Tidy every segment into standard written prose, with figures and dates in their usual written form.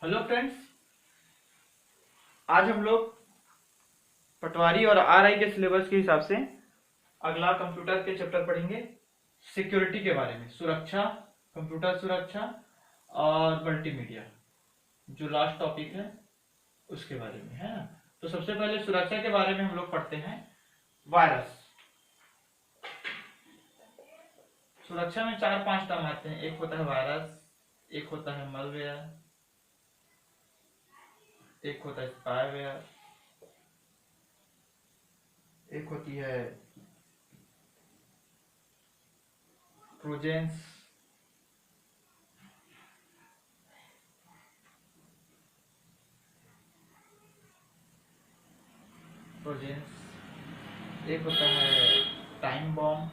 Hello friends, आज हम लोग पटवारी और आरआई के सिलेबस के हिसाब से अगला कंप्यूटर के चैप्टर पढ़ेंगे। सिक्योरिटी के बारे में, सुरक्षा, कंप्यूटर सुरक्षा और मल्टीमीडिया, जो लास्ट टॉपिक है उसके बारे में है ना। तो सबसे पहले सुरक्षा के बारे में हम लोग पढ़ते हैं। वायरस, सुरक्षा में 4-5 टर्म आते हैं। एक होता है वायरस, एक होता है मलवेयर, एक होता है स्पाईवेयर, एक होती है ट्रोजन्स, एक होता है टाइम बॉम्ब,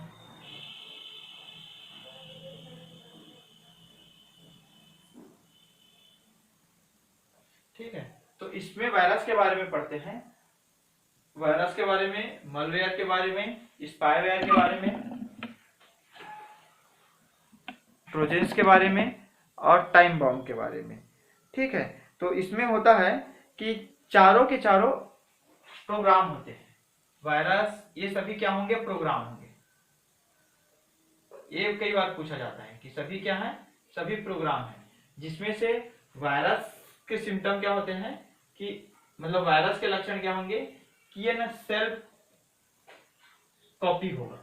ठीक है। तो इसमें वायरस के बारे में पढ़ते हैं। वायरस के बारे में, मलवेयर के बारे में, स्पाईवेयर के बारे में, ट्रोजन्स के बारे में और टाइम बॉम्ब के बारे में, ठीक है। तो इसमें होता है कि चारों के चारों प्रोग्राम होते हैं। वायरस ये सभी क्या होंगे? प्रोग्राम होंगे। ये कई बार पूछा जाता है कि सभी क्या है? सभी प्रोग्राम है। जिसमें से वायरस के सिम्टम क्या होते हैं कि मतलब वायरस के लक्षण क्या होंगे कि ये ना सेल्फ कॉपी होगा,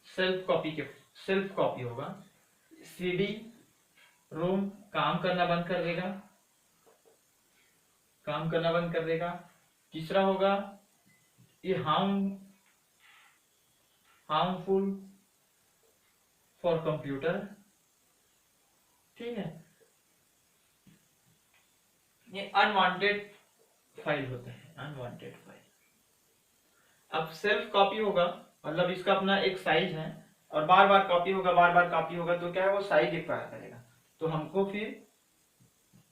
सेल्फ कॉपी होगा। सीडी रोम काम करना बंद कर देगा। तीसरा होगा ये हार्मफुल फॉर कंप्यूटर, ठीक है। ये अनवांटेड फाइल होता है, अनवांटेड फाइल। अब सेल्फ कॉपी होगा मतलब इसका अपना एक साइज है और बार बार कॉपी होगा तो क्या है, वो साइज एक्वायर करेगा। तो हमको फिर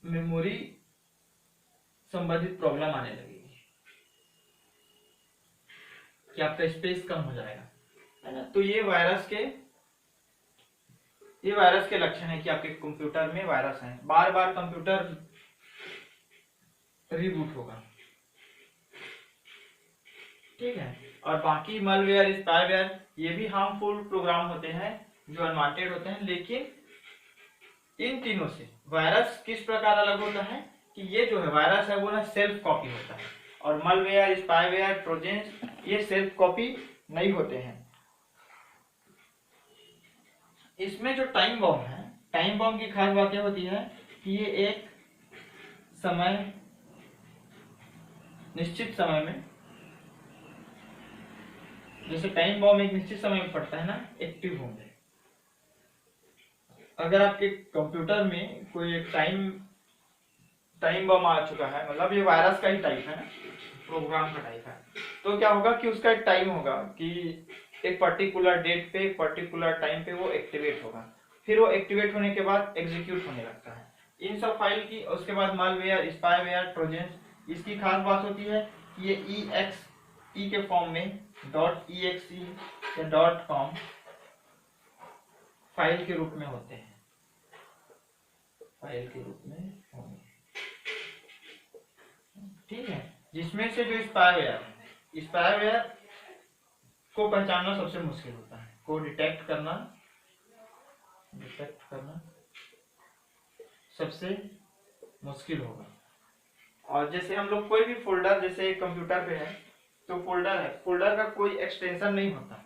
मेमोरी संबंधित प्रॉब्लम आने लगेगी कि आपका स्पेस कम हो जाएगा, है ना। तो ये वायरस के लक्षण है कि आपके कंप्यूटर में वायरस है। बार बार कंप्यूटर रिबूट होगा, ठीक है। और बाकी मलवेयर, स्पाईवेयर ये भी हार्मफुल प्रोग्राम होते हैं जो अनवांटेड होते हैं। लेकिन इन तीनों से वायरस किस प्रकार अलग होता है कि ये जो है वायरस है वो ना सेल्फ कॉपी होता है, और मलवेयर, स्पाईवेयर, ट्रोजन्स ये सेल्फ कॉपी नहीं होते हैं। इसमें जो टाइम बॉम्ब है, टाइम बॉम्ब की खास बात यह होती है कि ये एक निश्चित समय में, जैसे टाइम बॉम्ब एक निश्चित समय में पड़ता है ना, एक्टिव होंगे। अगर आपके कंप्यूटर में कोई एक टाइम बम आ चुका है, मतलब ये वायरस का ही टाइप है ना, प्रोग्राम का टाइप है, तो क्या होगा कि उसका एक टाइम होगा कि एक पर्टिकुलर डेट पे, एक पर्टिकुलर टाइम पे वो एक्टिवेट होगा। फिर वो एक्टिवेट होने के बाद एग्जीक्यूट होने लगता है इन सब फाइल की। उसके बाद मालवेयर, स्पाईवेयर, ट्रोजन्स, इसकी खास बात होती है कि ये ई के फॉर्म में .exe या .com फाइल के रूप में होते हैं, फाइल के रूप में होंगे, ठीक है। जिसमें से जो स्पाईवेयर को पहचानना सबसे मुश्किल होता है, को डिटेक्ट करना सबसे मुश्किल होगा। और जैसे हम लोग कोई भी फोल्डर, जैसे कंप्यूटर पे है तो फोल्डर का कोई एक्सटेंशन नहीं होता।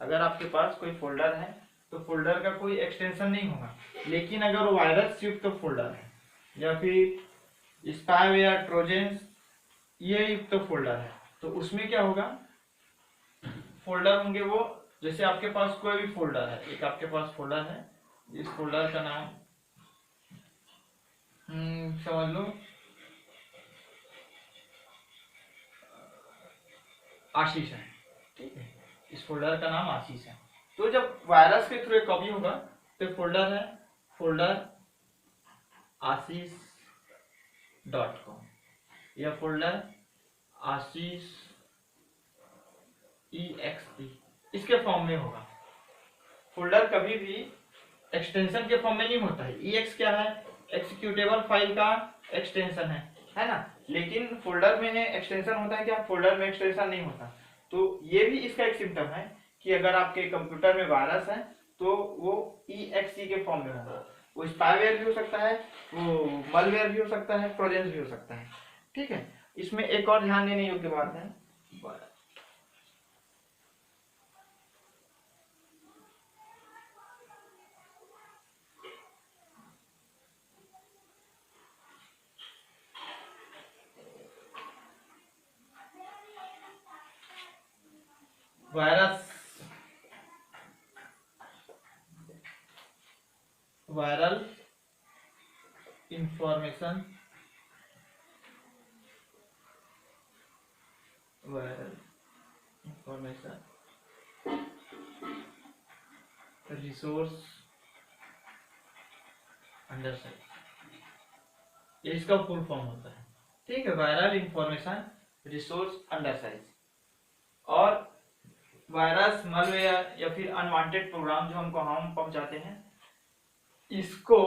अगर आपके पास कोई फोल्डर है तो फोल्डर का कोई एक्सटेंशन नहीं होगा। लेकिन अगर वो वायरस युक्त फोल्डर है या फिर स्पाईवेयर, ट्रोजन्स ये युक्त फोल्डर है, तो उसमें क्या होगा, फोल्डर होंगे वो, जैसे आपके पास कोई भी फोल्डर है, एक आपके पास फोल्डर है, इस फोल्डर का नाम समझ लो आशीष है, ठीक है। इस फोल्डर का नाम आशीष है। तो जब वायरस के थ्रू कॉपी होगा तो फोल्डर है फोल्डर आशीष.com या फोल्डर आशीष exe इसके फॉर्म में होगा। फोल्डर कभी भी एक्सटेंशन के फॉर्म में नहीं होता है। ex क्या है? एक्सिक्यूटेबल फाइल का एक्सटेंशन है ना। लेकिन फोल्डर में एक्सटेंशन होता है क्या, फोल्डर में एक्सटेंशन नहीं होता। तो ये भी इसका एक सिम्टम है कि अगर आपके कंप्यूटर में वायरस है तो वो EXE के फॉर्म में होगा। वो स्पाईवेयर भी हो सकता है, वो मलवेयर भी हो सकता है, ट्रोजन भी हो सकता है। ठीक है, इसमें एक और ध्यान देने योग्य बात है, viral information resource under size, ये इसका फुल फॉर्म होता है। ठीक है, viral information resource under size. और वायरस, मलवेयर या फिर अनवांटेड प्रोग्राम जो हमको हार्म पहुंचाते हैं, इसको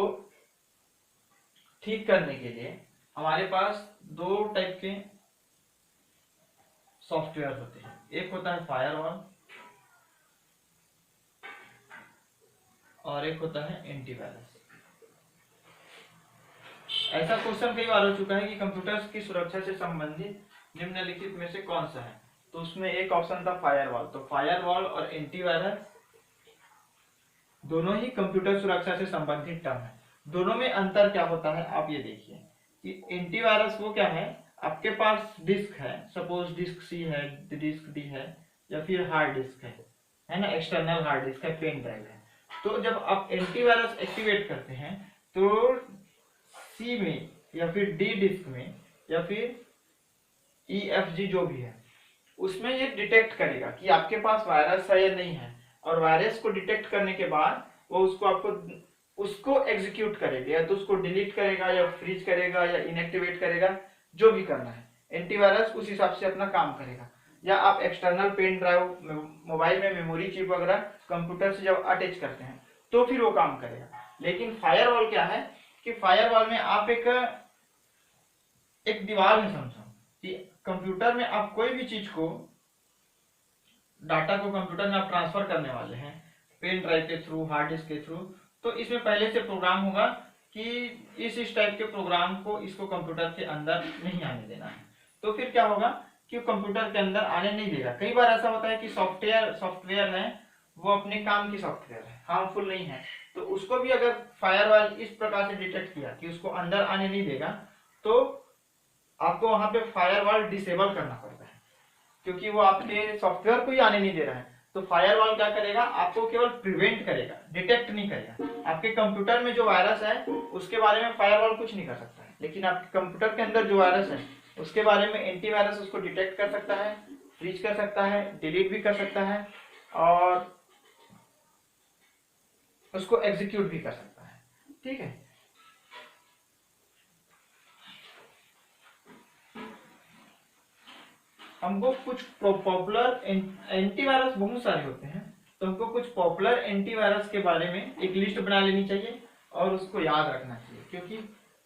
ठीक करने के लिए हमारे पास दो टाइप के सॉफ्टवेयर होते हैं। एक होता है फायरवॉल और एक होता है एंटीवायरस। ऐसा क्वेश्चन कई बार हो चुका है कि कंप्यूटर की सुरक्षा से संबंधित निम्नलिखित में से कौन सा है, तो उसमें एक ऑप्शन था फायरवॉल। तो फायरवॉल और एंटीवायरस दोनों ही कंप्यूटर सुरक्षा से संबंधित टर्म है। दोनों में अंतर क्या होता है आप ये देखिए कि एंटीवायरस वो क्या है, आपके पास डिस्क है, सपोज डिस्क C है, डिस्क D है, या फिर हार्ड डिस्क है ना, एक्सटर्नल हार्ड डिस्क है, पेन ड्राइव है। तो जब आप एंटीवायरस एक्टिवेट करते हैं तो C में या फिर D डिस्क में या फिर EFG जो भी है उसमें ये डिटेक्ट करेगा कि आपके पास वायरस है या नहीं है, और वायरस को डिटेक्ट करने के बाद वो उसको एग्जीक्यूट करेगा, या तो उसको डिलीट करेगा या फ्रीज करेगा या इनएक्टिवेट करेगा, जो भी करना है एंटीवायरस उस हिसाब से अपना काम करेगा। या आप एक्सटर्नल पेन ड्राइव, मोबाइल में मेमोरी चिप वगैरह कंप्यूटर से जब अटैच करते हैं तो फिर वो काम करेगा। लेकिन फायरवॉल क्या है कि फायरवॉल में आप एक दीवार में समझो कि कंप्यूटर में आप कोई भी चीज को, डाटा को कंप्यूटर में आप ट्रांसफर करने वाले हैं पेन ड्राइव के थ्रू, हार्ड डिस्क के थ्रू, तो इसमें पहले से प्रोग्राम होगा कि इस टाइप के प्रोग्राम को इसको कंप्यूटर के अंदर नहीं आने देना है। तो फिर क्या होगा कि कंप्यूटर के अंदर आने नहीं देगा। कई बार ऐसा होता है कि सॉफ्टवेयर है वो अपने काम की सॉफ्टवेयर है, हार्मफुल नहीं है, तो उसको भी अगर फायरवॉल इस प्रकार से डिटेक्ट किया कि उसको अंदर आने नहीं देगा, तो आपको वहां पे फायरवॉल डिसेबल करना पड़ता है, क्योंकि वो आपके सॉफ्टवेयर को ही आने नहीं दे रहा है। तो फायरवॉल क्या करेगा, आपको केवल प्रिवेंट करेगा, डिटेक्ट नहीं करेगा। आपके कंप्यूटर में जो वायरस है उसके बारे में फायरवॉल कुछ नहीं कर सकता है, लेकिन आपके कंप्यूटर के अंदर जो वायरस है उसके बारे में एंटीवायरस उसको डिटेक्ट कर सकता है, फ्रीज कर सकता है, डिलीट भी कर सकता है और उसको एग्जीक्यूट भी कर सकता है। ठीक है, हमको कुछ पॉपुलर एंटीवायरस बहुत सारे होते हैं, तो हमको कुछ पॉपुलर एंटीवायरस के बारे में एक लिस्ट बना लेनी चाहिए और उसको याद रखना चाहिए, क्योंकि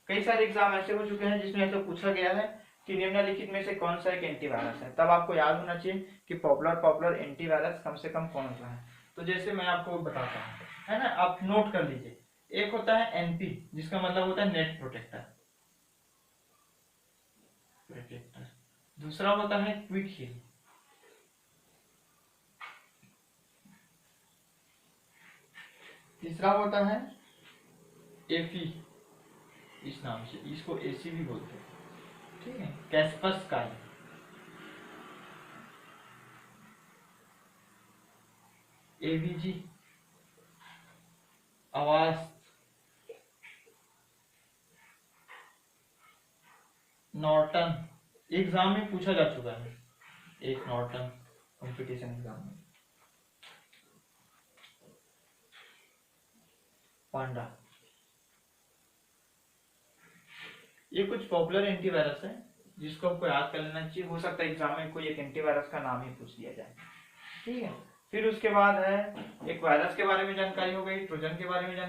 कई सारे एग्जाम ऐसे हो चुके हैं जिसमें ऐसा पूछा गया है कि निम्नलिखित में से कौन सा एक एंटीवायरस है। तब आपको याद होना चाहिए कि पॉपुलर एंटीवायरस कम से कम कौन सा है। तो जैसे मैं आपको बताता हूँ, है ना, आप नोट कर लीजिए। एक होता है NP, जिसका मतलब होता है नेट प्रोटेक्टर। दूसरा होता है क्विक हिल। तीसरा होता है एफी, इस नाम से, इसको AC भी बोलते हैं। ठीक है, कैस्परस्काई। AVG, आवाज। नॉर्टन, एग्जाम में पूछा जा चुका है, एक नॉर्टन कंपटीशन एग्जाम में। पांडा। ये कुछ पॉपुलर एंटीवायरस है जिसको आपको याद कर लेना चाहिए। हो सकता है एग्जाम में कोई एक एंटीवायरस का नाम ही पूछ लिया जाए। ठीक है, फिर उसके बाद है एक वायरस के बारे में जानकारी हो गई, ट्रोजन के बारे में जानकारी